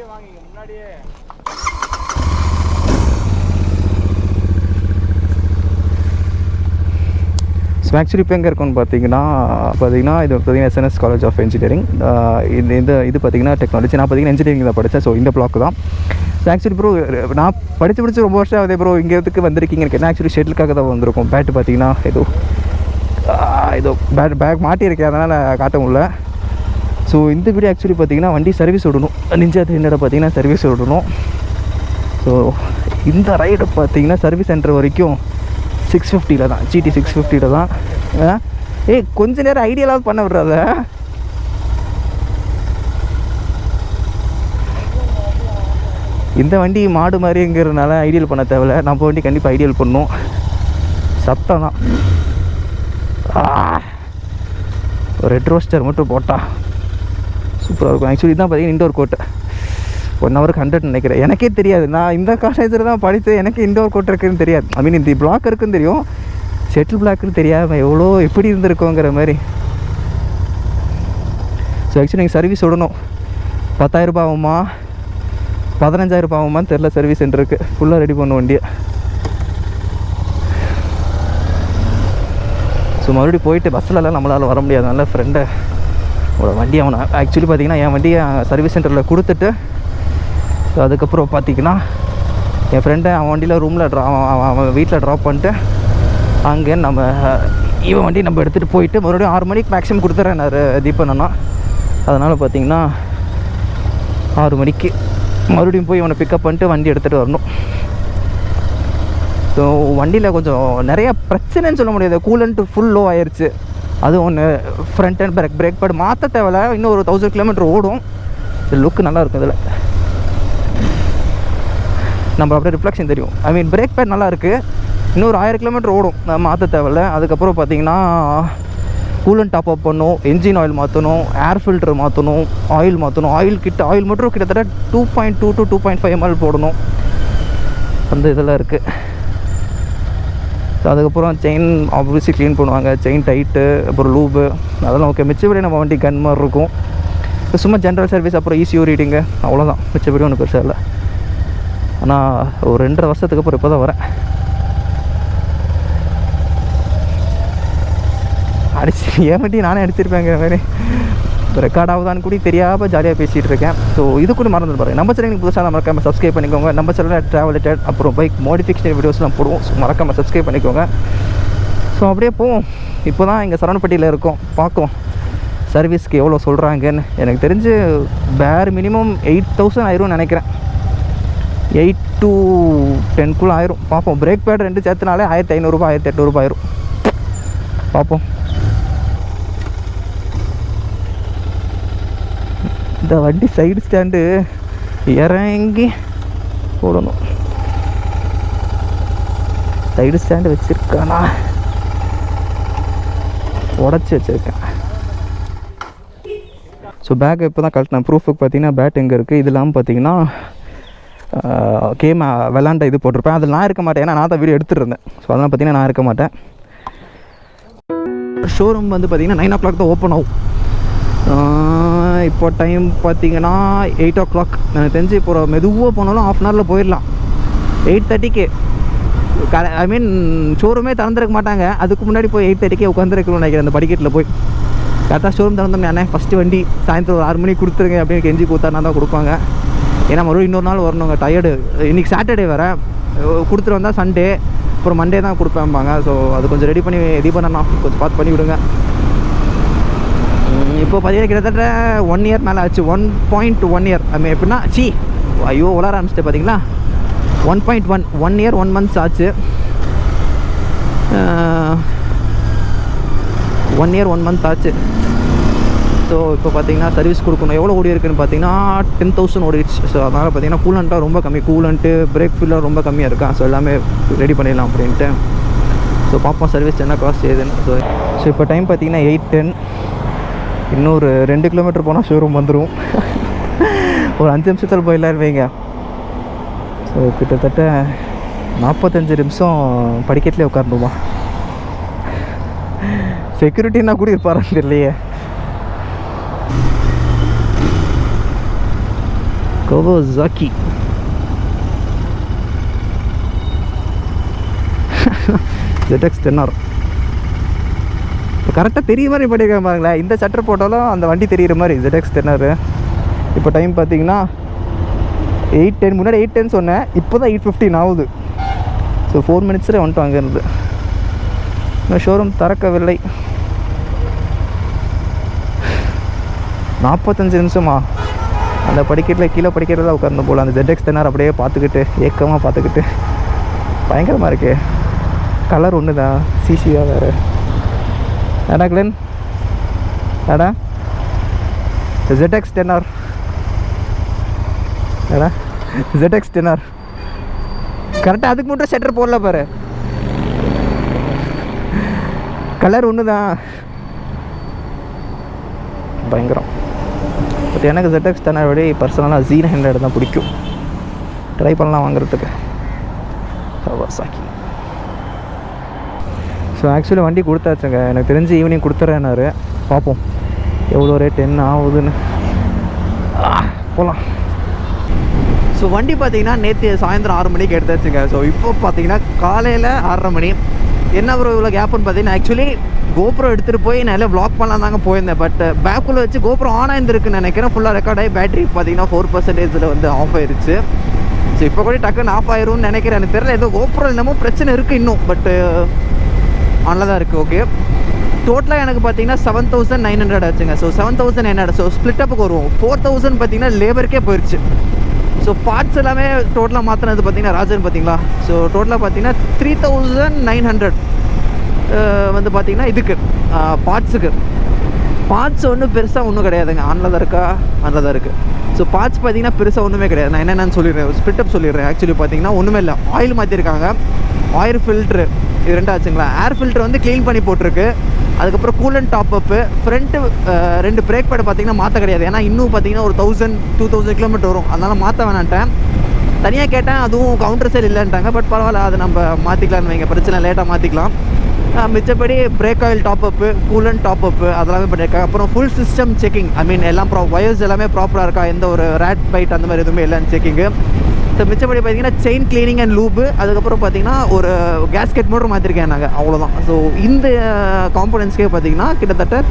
So actually இப்போ எங்கே இருக்குன்னு பார்த்தீங்கன்னா இது பார்த்தீங்கன்னா எஸ்என்எஸ் காலேஜ் ஆஃப் இன்ஜினியரிங். இது பார்த்தீங்கன்னா டெக்னாலஜி. நான் பார்த்தீங்கன்னா இன்ஜினியரிங் தான் படித்தேன். ஸோ இந்த பிளாக் தான். ஸோ ஆக்சுவலி ப்ரோ நான் படித்து ரொம்ப வருஷம் ஆகுது ப்ரோ. இங்கே எதுக்கு வந்திருக்கீங்கன்னு கேட்டேன். ஆக்சுவலி ஷெட்டிலுக்காக தான் வந்திருக்கோம். பேட்டு பார்த்தீங்கன்னா ஏதோ பேக் மாட்டியிருக்கேன், அதனால் காட்ட முடியல. ஸோ இந்த வீடியோ ஆக்சுவலி பார்த்தீங்கன்னா வண்டி சர்வீஸ் விடணும். நிஞ்சா 300 பார்த்தீங்கன்னா சர்வீஸ் விடணும். ஸோ இந்த ரைடு பார்த்தீங்கன்னா சர்வீஸ் சென்டர் வரைக்கும் 650 தான், GT 650 தான். கொஞ்ச நேரம் ஐடியாலாவது பண்ண விடுறாத. இந்த வண்டி மாடு மாதிரிங்கிறதுனால ஐடியல் பண்ண தேவையில்ல. நம்ம வண்டி கண்டிப்பாக ஐடியல் பண்ணணும். சத்தம் தான். ரெட் ரோஸ்டர் மட்டும் போட்டா சூப்பராக இருக்கும். ஆக்சுவலி தான் பார்த்தீங்கன்னா இண்டோர் கோட்டை 1 ஹவருக்கு 100 நினைக்கிறேன். எனக்கே தெரியாது. நான் இந்த காலேஜில் தான் படித்து எனக்கு இண்டோர் கோட் இருக்குதுன்னு தெரியாது. ஐ மீன் இந்த பிளாக் இருக்குன்னு தெரியும், ஷெட்டில் பிளாக்குன்னு தெரியாமல் எவ்வளோ எப்படி இருந்திருக்கோங்கிற மாதிரி. ஸோ ஆக்சுவலி நீங்கள் சர்வீஸ் விடணும். 10,000 ரூபாய் ஆகுமா 15,000 ரூபாய் ஆகுமான்னு தெரில. சர்வீஸ் சென்டருக்கு ஃபுல்லாக ரெடி பண்ண வண்டியை. ஸோ மறுபடியும் போயிட்டு பஸ்ஸிலலாம் நம்மளால் வர முடியாது. அதனால் ஃப்ரெண்டை ஒரு வண்டி அவனை ஆக்சுவலி பார்த்திங்கன்னா என் வண்டியை சர்வீஸ் சென்டரில் கொடுத்துட்டு ஸோ அதுக்கப்புறம் பார்த்திங்கன்னா என் ஃப்ரெண்டை அவன் வண்டியில் ரூமில் அவன் வீட்டில் ட்ராப் பண்ணிட்டு அங்கே நம்ம இவன் வண்டி நம்ம எடுத்துகிட்டு போயிட்டு மறுபடியும் 6 மணிக்கு மேக்ஸிமம் கொடுத்துட்றேன் நான் தீபண்ணா. அதனால் பார்த்திங்கன்னா 6 மணிக்கு மறுபடியும் போய் இவனை பிக்கப் பண்ணிட்டு வண்டி எடுத்துகிட்டு வரணும். ஸோ வண்டியில் கொஞ்சம் நிறையா பிரச்சனைன்னு சொல்ல முடியாது. கூலண்ட் ஃபுல் லோ ஆயிடுச்சு. அது ஒன்று. ஃப்ரண்ட் அண்ட் பிரேக் பேட் மாற்ற தேவையில்ல. இன்னும் ஒரு 1000 கிலோமீட்டர் ஓடும். லுக்கு நல்லாயிருக்கும். இதில் நம்ம அப்படியே ரிஃப்ளெக்ஷன் தெரியும். ஐ மீன் பிரேக் பேட் நல்லாயிருக்கு. இன்னும் ஒரு 1000 கிலோமீட்டர் ஓடும். மாற்ற தேவையில்ல. அதுக்கப்புறம் பார்த்திங்கன்னா கூலண்ட் டாப் அப் பண்ணணும், என்ஜின் ஆயில் மாற்றணும், ஏர் ஃபில்டர் மாற்றணும், ஆயில் மாற்றணும். ஆயில் மட்டும் கிட்டத்தட்ட 2.2 to 2.5 ml போடணும். அந்த இதெல்லாம் இருக்குது. ஸோ அதுக்கப்புறம் செயின் ஆப்வியஸ்லி க்ளீன் பண்ணுவாங்க. செயின் டைட்டு, அப்புறம் லூபு, அதெல்லாம் ஓகே. மிச்சபடி நம்ம வண்டி கன் மாதிரி இருக்கும். இப்போ சும்மா ஜென்ரல் சர்வீஸ், அப்புறம் ECU ரீடிங்கு, அவ்வளோதான். மிச்சபடி ஒன்றும் பெருசாக இல்லை. ஆனால் ஒரு 2.5 வருஷத்துக்கு அப்புறம் இப்போ தான் வரேன். ஏன் வண்டி நானே அடிச்சிருப்பேங்கிற மாதிரி ரெக்கார்ட் ஆகுதான்னு கூட தெரியாமல் ஜாலியாக பேசிகிட்டு இருக்கேன். ஸோ இது கூட மறந்துட்டு பாருங்கள். நம்ம சேனலுக்கு புதுசாக மறக்காமல் சப்ஸ்கிரைப் பண்ணிக்கோங்க. நம்ம சேனலில் ட்ராவல் ரிலேட்டட் அப்புறம் பைக் மாடிஃபிகேஷன் வீடியோஸ்லாம் போடுவோம். ஸோ மறக்காமல் சப்ஸ்கிரைப் பண்ணிக்கோங்க. ஸோ அப்படியே போவோம். இப்போ தான் இங்கே சரவணப்பட்டியில் இருக்கோம். பார்க்கலாம் சர்வீஸ்க்கு எவ்வளோ சொல்கிறாங்கன்னு. எனக்கு தெரிஞ்சு பேர் மினிமம் 8,000 ஆயிரும்னு நினைக்கிறேன். 8 to 10 ஆயிரும். பார்ப்போம். பிரேக் பேட் 2 சேர்த்துனாலே 1,500 ரூபாய் 1,800 ரூபாய் ஆயிரும். பார்ப்போம். இந்த வண்டி சைடு ஸ்டாண்டு இறங்கி போடணும். சைடு ஸ்டாண்டு வச்சுருக்கானா, உடச்சி வச்சுருக்கேன். ஸோ பேக் இப்போ தான் கழட்டினேன். ப்ரூஃபுக்கு பார்த்தீங்கன்னா பேட் எங்கே இருக்குது. இது இல்லாமல் பார்த்தீங்கன்னா கேம் விளாண்ட இது போட்டிருப்பேன். அதில் நான் இருக்க மாட்டேன். ஏன்னா நான் தான் வீடியோ எடுத்துகிட்டு இருந்தேன். ஸோ அதெல்லாம் பார்த்தீங்கன்னா நான் இருக்க மாட்டேன். ஷோரூம் வந்து பார்த்திங்கன்னா 9 o'clock தான் ஓப்பன் ஆகும். இப்போ டைம் பார்த்திங்கன்னா 8 o'clock. எனக்கு தெரிஞ்சு இப்போ மெதுவாக போனாலும் 1/2 hourல போயிடலாம். 8:30க்கு ஐ மீன் ஷோரூமே திறந்துருக்க மாட்டாங்க. அதுக்கு முன்னாடி போய் 8:30க்கு உட்காந்துருக்கணும்னு நினைக்கிறேன். அந்த படிக்கட்டில் போய் கரெக்டாக ஷோரூம் திறந்தோன்னே அண்ணே ஃபஸ்ட்டு வண்டி சாயந்தரம் ஒரு 6 மணிக்கு கொடுத்துருங்க அப்படின்னு கெஞ்சி கொடுத்தாருனா தான் கொடுப்பாங்க. ஏன்னா மறுபடியும் இன்னொரு நாள் வரணுங்க. டயர்டு. இன்றைக்கி சாட்டர்டே வேறு. கொடுத்துட்டு வந்தால் சண்டே, அப்புறம் மண்டே தான் கொடுப்பேன்பாங்க. ஸோ அது கொஞ்சம் ரெடி பண்ணி பண்ணா கொஞ்சம் பார்த்து பண்ணி விடுங்க. இப்போ பார்த்தீங்கன்னா கிட்டத்தட்ட 1 year மேலே ஆச்சு. 1.1 year. ஐ மீன் எப்படின்னா ஐயோ உலர ஆரம்பிச்சிட்டு பார்த்தீங்களா. 1.1 year 1 months ஆச்சு. 1 year 1 month ஆச்சு. ஸோ இப்போ பார்த்தீங்கன்னா சர்வீஸ் கொடுக்கணும். எவ்வளோ ஓடி இருக்குன்னு பார்த்தீங்கன்னா 10,000 ஓடிடுச்சு. ஸோ அதனால் பார்த்தீங்கன்னா கூலண்ட்டாக ரொம்ப கம்மி. கூலண்ட்டு பிரேக் ஃபுல்லாக ரொம்ப கம்மியாக இருக்கா. ஸோ எல்லாமே ரெடி பண்ணிடலாம் அப்படின்ட்டு. ஸோ பார்ப்போம் சர்வீஸ் என்ன காஸ்ட் ஏதுன்னு. ஸோ இப்போ டைம் பார்த்தீங்கன்னா 8:10. இன்னொரு 2 கிலோமீட்டர் போனால் ஷோரூம் வந்துடும். ஒரு 5 நிமிஷத்தில் போயிடலாம் வைங்க. ஸோ கிட்டத்தட்ட 45 நிமிஷம் படிக்கட்டிலே உட்காரணுமா. செக்யூரிட்டின்னா கூட இருப்பாரான்னு தெரியலையே. Kawasaki. ZX 10R. இப்போ கரெக்டாக தெரிய மாதிரி பண்ணியிருக்கேன் பாருங்களேன். இந்த சட்டர் போட்டாலும் அந்த வண்டி தெரிகிற மாதிரி ZX 10R. இப்போ டைம் பார்த்தீங்கன்னா 8:10. முன்னாடி 8:10 சொன்னேன், இப்போ தான் 8:15 ஆகுது. ஸோ 4 மினிட்ஸில் வந்துட்டு அங்கேருந்து. இன்னும் ஷோரூம் திறக்கவில்லை. 45 நிமிஷமா அந்த படிக்கட்டில் கீழே படிக்கிறதா உட்கார்ந்து போல். அந்த ZX 10R அப்படியே பார்த்துக்கிட்டு ஏக்கமாக பார்த்துக்கிட்டு பயங்கரமாக இருக்கு. கலர் ஒன்று தான், சிசியாக வேறு. ஏடா கிளன், ஏடா ZX 10R, ஏடா ZX 10R கரெக்டாக அதுக்கு மட்டும் ஷட்டர் போடல பாரு. கலர் ஒன்று தான், பயங்கரம். பட் எனக்கு ZX 10R விட பர்சனலாக Z900 தான் பிடிக்கும். ட்ரை பண்ணலாம் வாங்குறதுக்கு. Kawasaki. ஸோ ஆக்சுவலி வண்டி கொடுத்தாச்சுங்க. எனக்கு தெரிஞ்சு ஈவினிங் கொடுத்துட்றேன்னாரு. பார்ப்போம் எவ்வளோ ரேட் என்ன ஆகுதுன்னு. போகலாம். ஸோ வண்டி பார்த்தீங்கன்னா நேற்று சாயந்தரம் 6 மணிக்கு எடுத்தாச்சுங்க. ஸோ இப்போ பார்த்தீங்கன்னா காலையில் 6:30 மணி. என்ன ப்ரோ இவ்வளோ கேப்புன்னு பார்த்தீங்கன்னா, ஆக்சுவலி GoPro எடுத்துகிட்டு போய் நான் எல்லாம் வ்ளாக் பண்ணலாம் தாங்க போயிருந்தேன். பட் பேக்குள்ளே வச்சு GoPro ஆன் ஆயிருந்துருக்குன்னு நினைக்கிறேன். ஃபுல்லாக ரெக்கார்ட் ஆகி பேட்டரி பார்த்தீங்கன்னா 4% வந்து ஆஃப் ஆயிடுச்சு. ஸோ இப்போ கூட டக்குன்னு ஆஃப் ஆயிரும்னு நினைக்கிறேன். எனக்கு தெரியல, ஏதோ GoPro என்னமோ பிரச்சனை இருக்குது இன்னும். பட்டு ஆனில் தான் இருக்குது. ஓகே, டோட்டலாக எனக்கு பார்த்தீங்கன்னா 7,900 ஆச்சுங்க. ஸோ 7,900. ஸோ ஸ்ப்ளிட்டப்புக்கு வருவோம். 4,000 பார்த்தீங்கன்னா லேபருக்கே போயிடுச்சு. ஸோ பார்ட்ஸ் எல்லாமே டோட்டலாக மாற்றினது பார்த்தீங்கன்னா ராஜன் பார்த்தீங்களா. ஸோ டோட்டலாக பார்த்தீங்கன்னா 3,900 வந்து பார்த்தீங்கன்னா இதுக்கு பார்ட்ஸுக்கு. பார்ட்ஸ் ஒன்றும் பெருசாக ஒன்றும் கிடையாதுங்க. ஆனில் தான் இருக்கா, ஆனில் தான் இருக்குது. ஸோ பார்ட்ஸ் பார்த்தீங்கன்னா பெருசாக ஒன்றுமே கிடையாது. நான் என்னென்னு சொல்லிடுறேன், ஸ்ப்ளிட்டப் சொல்லிடுறேன். ஆக்சுவலி பார்த்தீங்கன்னா ஒன்றுமே இல்லை. ஆயில் மாற்றிருக்காங்க, ஆயில் ஃபில்ட்ரு இது 2 ஆச்சுங்களா. ஏர் ஃபில்ட்ரு வந்து க்ளீன் பண்ணி போட்டிருக்கு. அதுக்கப்புறம் கூலண்ட் டாப் அப்பு. ஃப்ரண்ட்டு 2 பிரேக் பேட் பார்த்தீங்கன்னா மாற்ற கிடையாது. ஏன்னா இன்னும் பார்த்தீங்கன்னா ஒரு 1,000-2,000 கிலோமீட்டர் வரும். அதனால் மாற்ற வேணான்ட்டேன். தனியாக கேட்டேன், அதுவும் கவுண்டர் சேல் இல்லைன்ட்டாங்க. பட் பரவாயில்ல, அது நம்ம மாற்றிக்கலான்னு வைங்க, பிரச்சனை லேட்டாக மாற்றிக்கலாம். மிச்சப்படி பிரேக் ஆயில் டாப் அப்பு, கூலண்ட் டாப் அப்பு அதெல்லாமே பண்ணியிருக்காங்க. அப்புறம் ஃபுல் சிஸ்டம் செக்கிங். ஐ மீன் எல்லாம் ஒயர்ஸ் எல்லாமே ப்ராப்பராக இருக்கா, எந்த ஒரு ரேட் பைட் அந்த மாதிரி எதுவுமே இல்லைன்னு செக்கிங்கு. ஸோ மிச்சப்படி பார்த்தீங்கன்னா செயின் கிளீனிங் அண்ட் லூபு. அதுக்கப்புறம் பார்த்தீங்கன்னா ஒரு கேஸ்கெட் மோட்டர் மாற்றிருக்கேன் நாங்கள், அவ்வளோதான். ஸோ இந்த காம்பனன்ட்ஸ்க்கே பார்த்தீங்கன்னா கிட்டத்தட்ட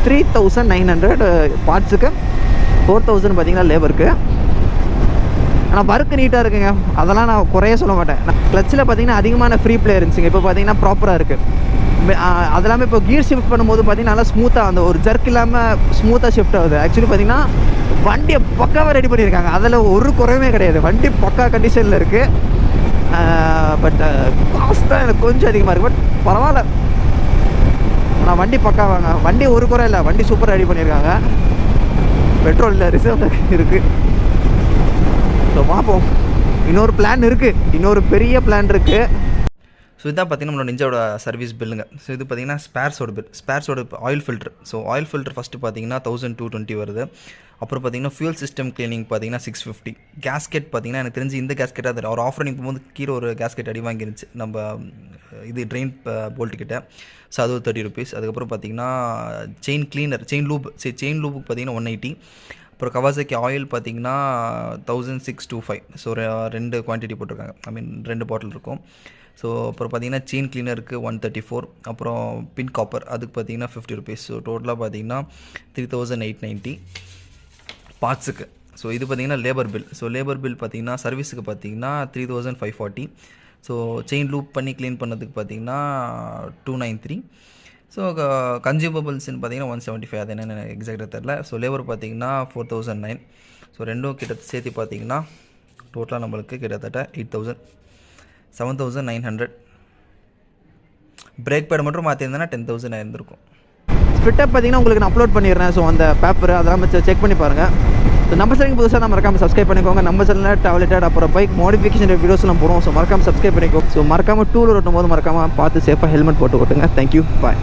3,900 பார்ட்ஸுக்கு, 4,000 பார்த்தீங்கன்னா லேபருக்கு. ஆனால் ஒர்க்கு நீட்டாக இருக்குங்க, அதெல்லாம் நான் குறைய சொல்ல மாட்டேன். கிளச்சில் பார்த்தீங்கன்னா அதிகமான ஃப்ரீ பிளே இருந்துச்சுங்க. இப்போ பார்த்தீங்கன்னா ப்ராப்பராக இருக்குது. அதெல்லாமே இப்போ கியர் ஷிஃப்ட் பண்ணும்போது பார்த்தீங்கன்னா நல்லா ஸ்மூத்தாக, அந்த ஒரு ஜர்க் இல்லாமல் ஸ்மூத்தாக ஷிஃப்ட் ஆகுது. ஆக்சுவலி பார்த்தீங்கன்னா வண்டியை பக்காவாக ரெடி பண்ணியிருக்காங்க, அதில் ஒரு குறையுமே கிடையாது. வண்டி பக்கா கண்டிஷனில் இருக்குது. பட் காஸ்ட் தான் எனக்கு கொஞ்சம் அதிகமாக இருக்குது. பட் பரவாயில்ல, ஆனால் வண்டி பக்காவாங்க. வண்டி ஒரு குறை இல்லை, வண்டி சூப்பராக ரெடி பண்ணியிருக்காங்க. பெட்ரோல் இல்லை, ரிசர்வ் இருக்குது. ஸோ பார்ப்போம். இன்னொரு பிளான் இருக்குது, இன்னொரு பெரிய பிளான் இருக்குது. ஸோ இதான் பார்த்தீங்கன்னா நம்மளோட நிஞ்சாவோட சர்வீஸ் பில்லுங்க. ஸோ இது பார்த்தீங்கன்னா ஸ்பேர்ஸோட பில். ஸ்பேர்ஸோட oil filter. So oil filter first பார்த்தீங்கன்னா 1,220 வருது. அப்புறம் பார்த்தீங்கன்னா ஃபியூல் சிஸ்டம் கிளீனிங் பார்த்தீங்கன்னா 650. கேஸ்கெட் பார்த்தீங்கன்னா எனக்கு தெரிஞ்சு இந்த கேஸ்கெட் அது ஒரு ஆஃப் ரைடிங் போகும்போது கீழே ஒரு கேஸ்கெட் அடி வாங்கிருந்துச்சு நம்ம இது ட்ரெயின் போல்ட்டுக்கிட்ட. ஸோ அது ஒரு 30 ருபீஸ். அதுக்கப்புறம் பார்த்தீங்கன்னா செயின் கிளீனர், செயின் லூபுக்கு பார்த்தீங்கன்னா 180. அப்புறம் கவாசாக்கி ஆயில் பார்த்தீங்கன்னா 1,625. ஸோ 2 குவான்டிட்டி போட்டிருக்காங்க, ஐ மீன் 2 பாட்டில் இருக்கும். ஸோ அப்புறம் பார்த்தீங்கன்னா செயின் கிளீனருக்கு 134. அப்புறம் பின் காப்பர் அதுக்கு பார்த்தீங்கன்னா 50 ருபீஸ். ஸோ டோட்டலாக பார்த்தீங்கன்னா 3,890 பார்ட்ஸுக்கு. ஸோ இது பார்த்தீங்கன்னா labour bill. So labour bill பார்த்தீங்கன்னா சர்வீஸுக்கு பார்த்தீங்கன்னா 3,540. ஸோ செயின் லூப் பண்ணி க்ளீன் பண்ணதுக்கு பார்த்தீங்கன்னா 293. ஸோ கன்சியூமபிள்ஸ்ன்னு பார்த்தீங்கன்னா 175. அது என்னென்ன எக்ஸாக்டாக தெரில. ஸோ லேபர் பார்த்தீங்கன்னா 4,009. ஸோ ரெண்டும் கிட்ட சேர்த்து பார்த்தீங்கன்னா டோட்டலாக நம்மளுக்கு கிட்டத்தட்ட 8,000, 7,900. பிரேக் பேட் மட்டும் மாற்றிருந்தேன்னா 10,000 ஆயிருந்திருக்கும். ஸ்பிட்டப் பார்த்தீங்கன்னா உங்களுக்கு நான் அப்லோட் பண்ணிடுறேன். ஸோ அந்த பேப்பர் அதெல்லாம் செக் பண்ணி பாருங்கள். ஸோ நம்ம சேனலுக்கு புதுசாக நம்ம மறக்காமல் சப்ஸ்கிரைப் பண்ணிக்கோங்க. நம்ம சேனலில் டாவ்லெட்டட் அப்புறம் பைக் மாடிஃபிகேஷன் வீடியோஸ்லாம் போகிறோம். ஸோ மறக்காமல் சப்ஸ்கிரைப் பண்ணிக்கோ. ஸோ மறக்காமல் டூலர் ஓட்டும் போது மறக்காமல் பார்த்து சேஃபாக ஹெல்மெட் போட்டு ஓட்டுங்க. தேங்க்யூ, பாய்.